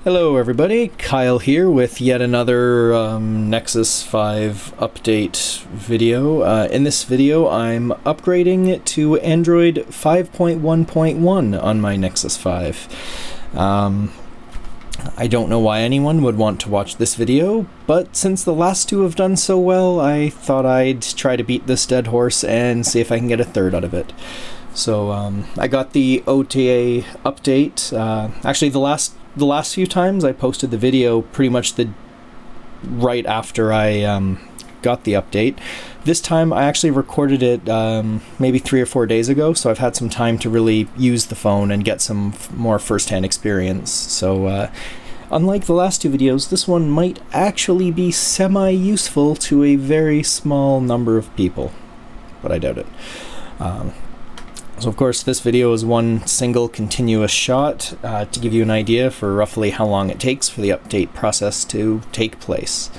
Hello everybody, Kyle here with yet another Nexus 5 update video. In this video I'm upgrading to Android 5.1.1 on my Nexus 5. I don't know why anyone would want to watch this video, but since the last two have done so well, I thought I'd try to beat this dead horse and see if I can get a third out of it. So I got the OTA update. Actually, the last few times I posted the video pretty much right after I got the update. This time I actually recorded it maybe 3 or 4 days ago, so I've had some time to really use the phone and get some more first-hand experience. So unlike the last two videos, this one might actually be semi-useful to a very small number of people, but I doubt it. So of course this video is one single continuous shot to give you an idea for roughly how long it takes for the update process to take place.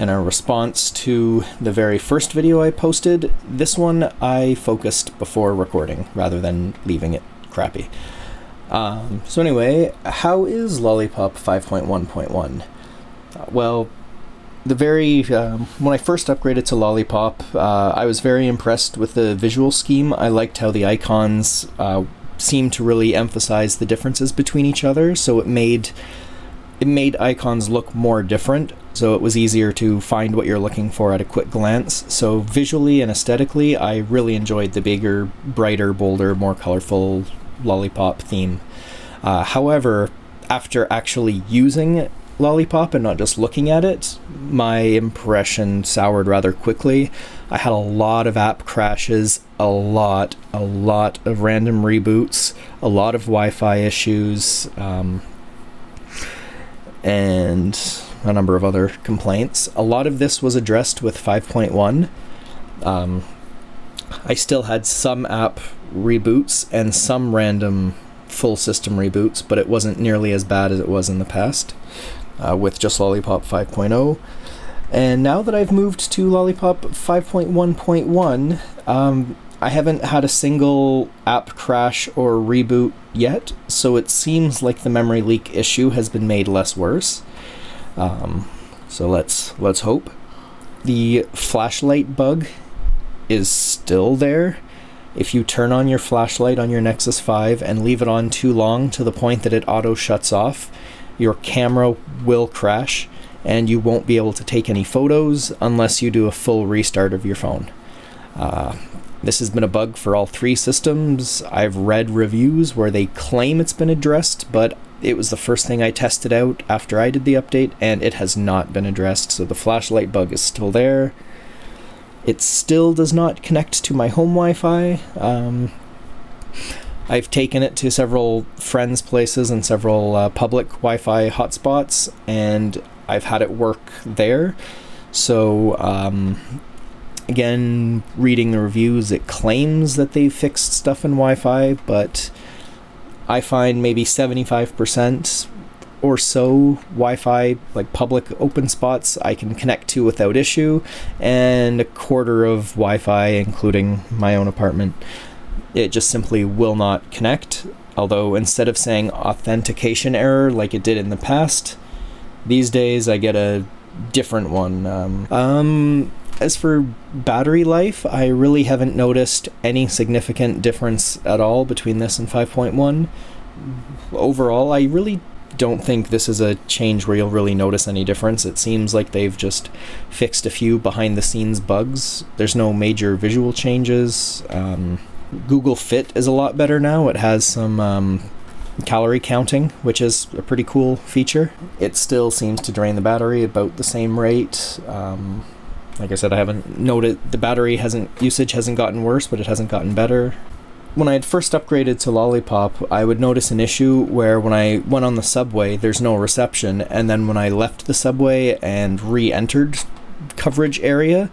In a response to the very first video I posted, this one I focused before recording rather than leaving it crappy. So anyway, how is Lollipop 5.1.1? Well, when I first upgraded to Lollipop, I was very impressed with the visual scheme. I liked how the icons seemed to really emphasize the differences between each other, so it made icons look more different, so it was easier to find what you're looking for at a quick glance. So visually and aesthetically, I really enjoyed the bigger, brighter, bolder, more colorful Lollipop theme. However, after actually using Lollipop and not just looking at it, my impression soured rather quickly. I had a lot of app crashes, a lot of random reboots, a lot of Wi-Fi issues, and a number of other complaints. A lot of this was addressed with 5.1. I still had some app reboots and some random full system reboots, but it wasn't nearly as bad as it was in the past. With just Lollipop 5.0. And now that I've moved to Lollipop 5.1.1, I haven't had a single app crash or reboot yet, so it seems like the memory leak issue has been made less worse. So let's hope. The flashlight bug is still there. If you turn on your flashlight on your Nexus 5 and leave it on too long to the point that it auto shuts off, your camera will crash and you won't be able to take any photos unless you do a full restart of your phone. This has been a bug for all three systems. I've read reviews where they claim it's been addressed, but it was the first thing I tested out after I did the update and it has not been addressed, so the flashlight bug is still there. It still does not connect to my home Wi-Fi. I've taken it to several friends' places and several public Wi-Fi hotspots, and I've had it work there. So, again, reading the reviews, it claims that they've fixed stuff in Wi-Fi, but I find maybe 75% or so Wi-Fi, like public open spots, I can connect to without issue, and a quarter of Wi-Fi, including my own apartment, it just simply will not connect. Although instead of saying authentication error like it did in the past, these days I get a different one. As for battery life, I really haven't noticed any significant difference at all between this and 5.1. Overall, I really don't think this is a change where you'll really notice any difference. It seems like they've just fixed a few behind the scenes bugs. There's no major visual changes. Google Fit is a lot better now. It has some calorie counting, which is a pretty cool feature. It still seems to drain the battery about the same rate. Like I said, I haven't noted the battery usage hasn't gotten worse, but it hasn't gotten better. When I had first upgraded to Lollipop, I would notice an issue where when I went on the subway, there's no reception, and then when I left the subway and re-entered coverage area,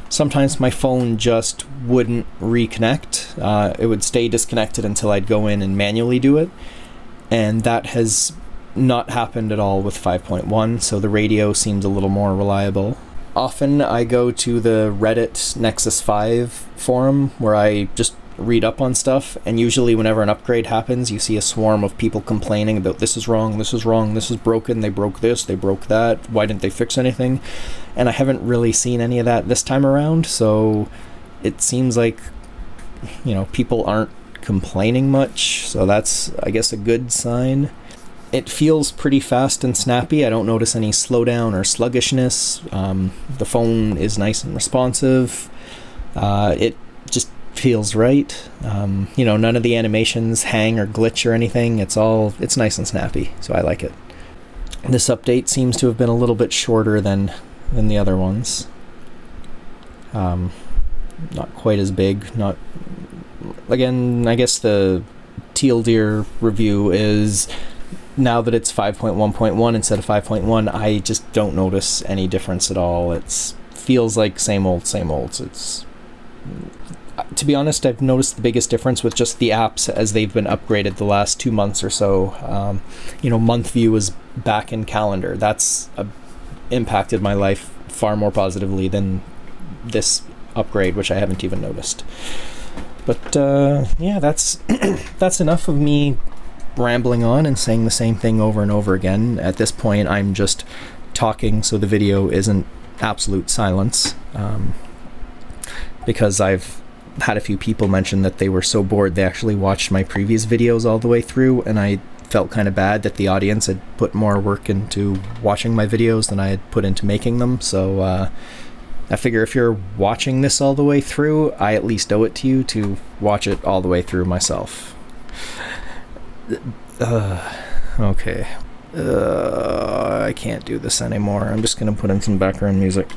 sometimes my phone just wouldn't reconnect. It would stay disconnected until I'd go in and manually do it, and that has not happened at all with 5.1, so the radio seemed a little more reliable. Often I go to the Reddit Nexus 5 forum where I just read up on stuff, and usually whenever an upgrade happens, you see a swarm of people complaining about this is wrong, this is wrong, this is broken, they broke this, they broke that, why didn't they fix anything? And I haven't really seen any of that this time around, so it seems like, you know, people aren't complaining much, so that's, I guess, a good sign. It feels pretty fast and snappy. I don't notice any slowdown or sluggishness. The phone is nice and responsive. It just feels right. You know, none of the animations hang or glitch or anything. It's nice and snappy, so I like it. This update seems to have been a little bit shorter than the other ones. Not quite as big. Not, again, I guess the Teal Deer review is, now that it's 5.1.1 instead of 5.1, I just don't notice any difference at all. It feels like same old, same old. It's, to be honest, I've noticed the biggest difference with just the apps as they've been upgraded the last 2 months or so. You know, month view is back in calendar. That's impacted my life far more positively than this upgrade, which I haven't even noticed. But yeah, that's that's enough of me rambling on and saying the same thing over and over again. At this point, I'm just talking so the video isn't absolute silence, because I've had a few people mention that they were so bored they actually watched my previous videos all the way through, and I felt kind of bad that the audience had put more work into watching my videos than I had put into making them. So I figure if you're watching this all the way through, I at least owe it to you to watch it all the way through myself. Okay. I can't do this anymore. I'm just gonna put in some background music.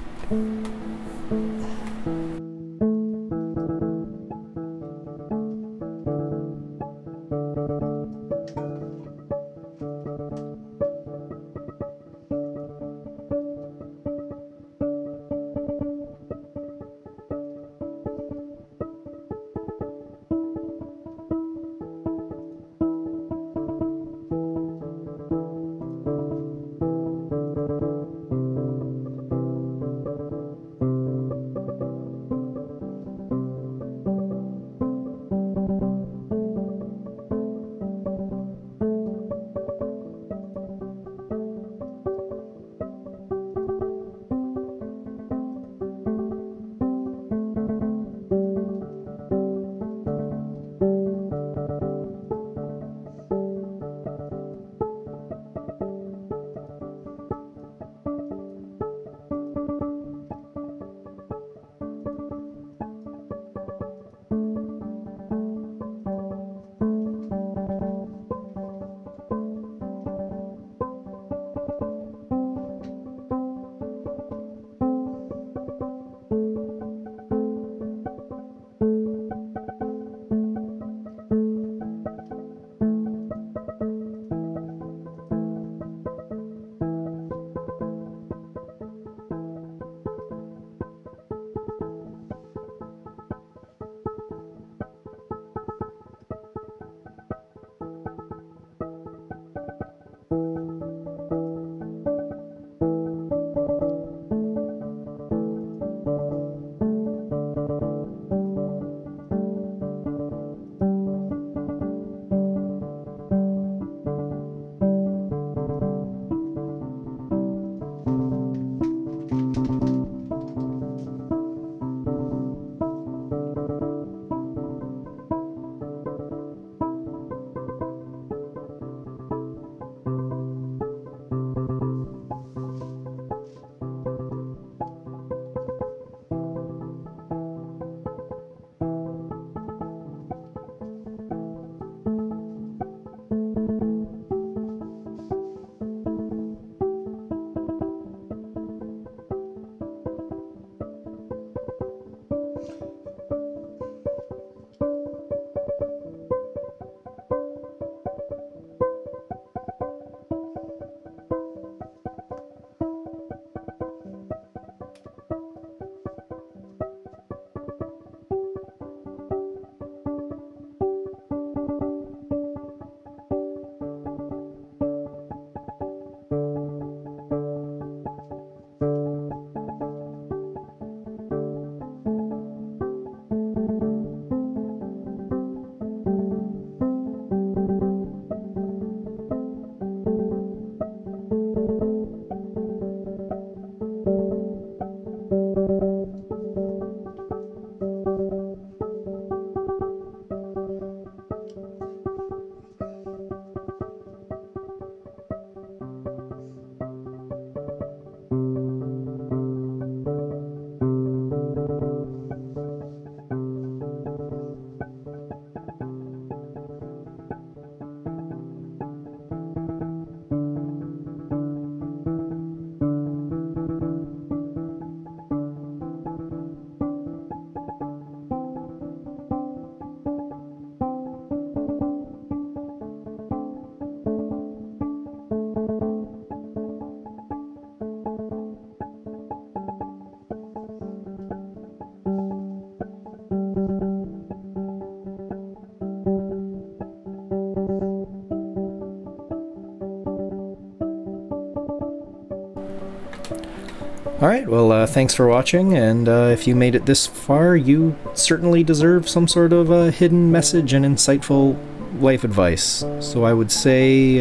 Alright, well, thanks for watching, and if you made it this far, you certainly deserve some sort of hidden message and insightful life advice. So I would say,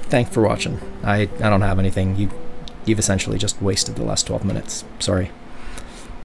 thanks for watching. I don't have anything. You've essentially just wasted the last 12 minutes. Sorry.